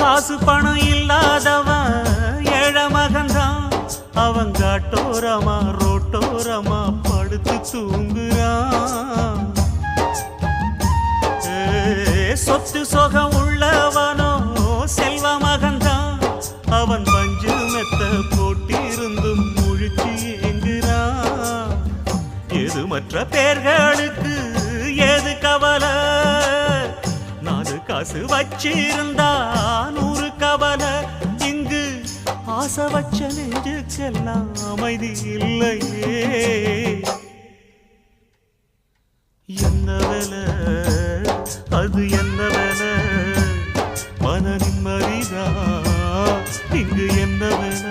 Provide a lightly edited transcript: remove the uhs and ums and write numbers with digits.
காசு பணம் இல்லாதவன் ஏழை மகன்தான். அவன் காட்டோரமா ரோட்டோரமா படுத்து தூங்குறான். சொத்து சொகம் உள்ளவனோ செல்வ மகன்தான். அவன் பஞ்சு மெத்த போட்டிருந்தும் முழிச்சு ஏங்குறான். எது மற்ற பேர்களுக்கு ஏது கவலை? 4 காசு வச்சிருந்தா 100 கவலை. இங்கு ஆசை வச்ச நெஞ்சுக்கெல்லாம் அமைதி இல்லையே. என்ன வேலை அது என்ன வேலை? மன நிம்மதிதான் இங்கு என்ன வேலை?